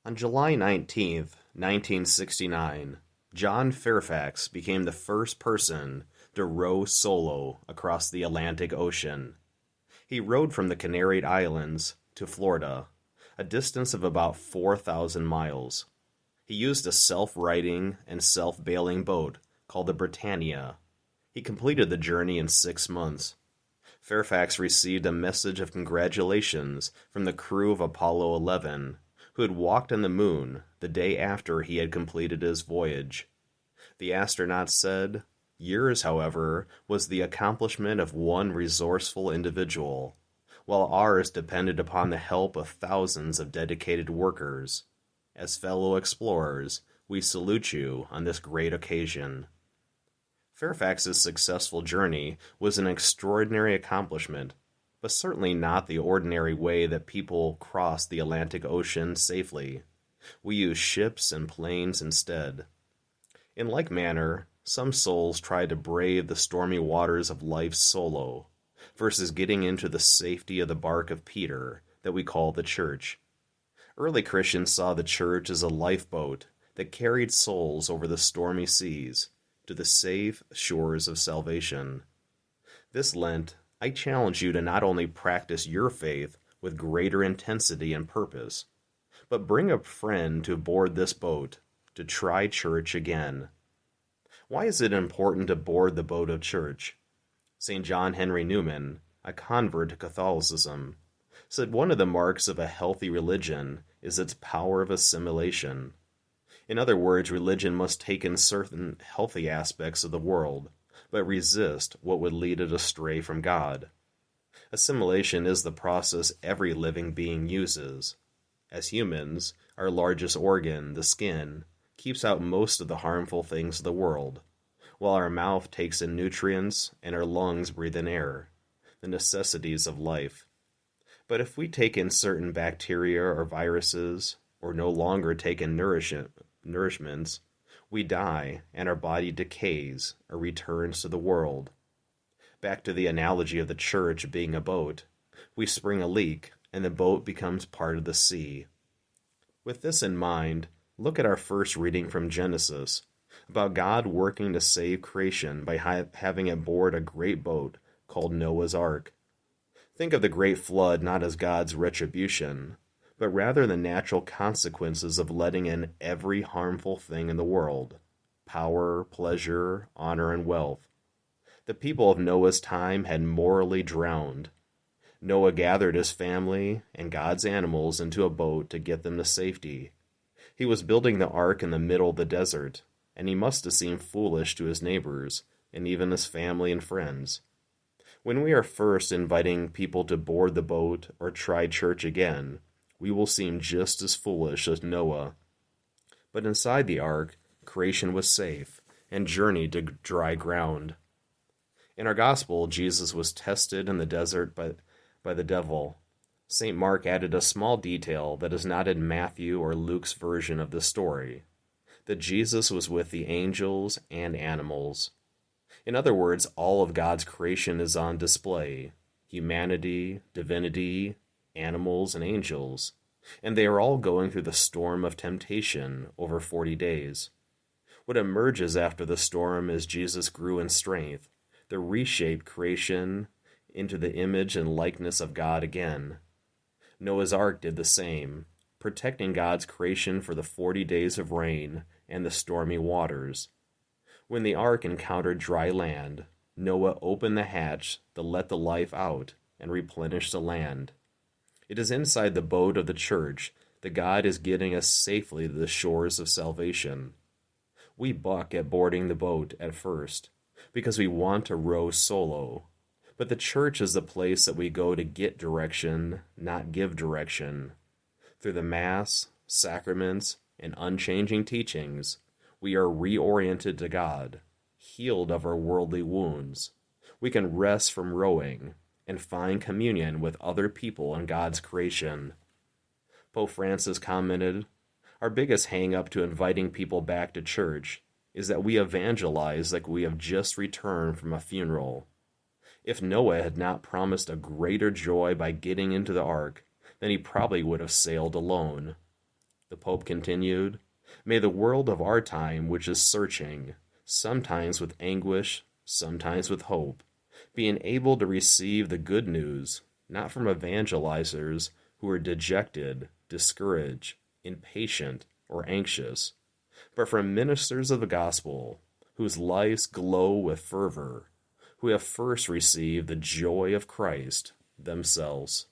On July 19th, 1969, John Fairfax became the first person to row solo across the Atlantic Ocean. He rowed from the Canary Islands to Florida, a distance of about 4,000 miles. He used a self-righting and self-bailing boat called the Britannia. He completed the journey in 6 months. Fairfax received a message of congratulations from the crew of Apollo 11, who had walked on the moon the day after he had completed his voyage. The astronaut said, "Yours, however, was the accomplishment of one resourceful individual, while ours depended upon the help of thousands of dedicated workers. As fellow explorers, we salute you on this great occasion." Fairfax's successful journey was an extraordinary accomplishment, but certainly not the ordinary way that people cross the Atlantic Ocean safely. We use ships and planes instead. In like manner, some souls try to brave the stormy waters of life solo, versus getting into the safety of the bark of Peter that we call the church. Early Christians saw the church as a lifeboat that carried souls over the stormy seas to the safe shores of salvation. This Lent, I challenge you to not only practice your faith with greater intensity and purpose, but bring a friend to board this boat to try church again. Why is it important to board the boat of church? St. John Henry Newman, a convert to Catholicism, said one of the marks of a healthy religion is its power of assimilation. In other words, religion must take in certain healthy aspects of the world, but resist what would lead it astray from God. Assimilation is the process every living being uses. As humans, our largest organ, the skin, keeps out most of the harmful things of the world, while our mouth takes in nutrients and our lungs breathe in air, the necessities of life. But if we take in certain bacteria or viruses, or no longer take in nourishments, we die and our body decays or returns to the world. Back to the analogy of the church being a boat, we spring a leak and the boat becomes part of the sea. With this in mind, look at our first reading from Genesis about God working to save creation by having aboard a great boat called Noah's Ark. Think of the great flood not as God's retribution, but rather the natural consequences of letting in every harmful thing in the world: power, pleasure, honor, and wealth. The people of Noah's time had morally drowned. Noah gathered his family and God's animals into a boat to get them to safety. He was building the ark in the middle of the desert, and he must have seemed foolish to his neighbors and even his family and friends. When we are first inviting people to board the boat or try church again, we will seem just as foolish as Noah. But inside the ark, creation was safe and journeyed to dry ground. In our gospel, Jesus was tested in the desert by the devil. St. Mark added a small detail that is not in Matthew or Luke's version of the story: that Jesus was with the angels and animals. In other words, all of God's creation is on display: humanity, divinity, animals, and angels, and they are all going through the storm of temptation over 40 days. What emerges after the storm as Jesus grew in strength, the reshaped creation into the image and likeness of God again. Noah's Ark did the same, protecting God's creation for the 40 days of rain and the stormy waters. When the ark encountered dry land, Noah opened the hatch to let the life out and replenish the land. It is inside the boat of the church that God is getting us safely to the shores of salvation. We buck at boarding the boat at first, because we want to row solo. But the church is the place that we go to get direction, not give direction. Through the Mass, sacraments, and unchanging teachings, we are reoriented to God, healed of our worldly wounds. We can rest from rowing and find communion with other people in God's creation. Pope Francis commented, "Our biggest hang-up to inviting people back to church is that we evangelize like we have just returned from a funeral. If Noah had not promised a greater joy by getting into the ark, then he probably would have sailed alone. The Pope continued, may the world of our time, which is searching, sometimes with anguish, sometimes with hope, be enabled to receive the good news, not from evangelizers who are dejected, discouraged, impatient, or anxious, but from ministers of the gospel, whose lives glow with fervor, who have first received the joy of Christ themselves.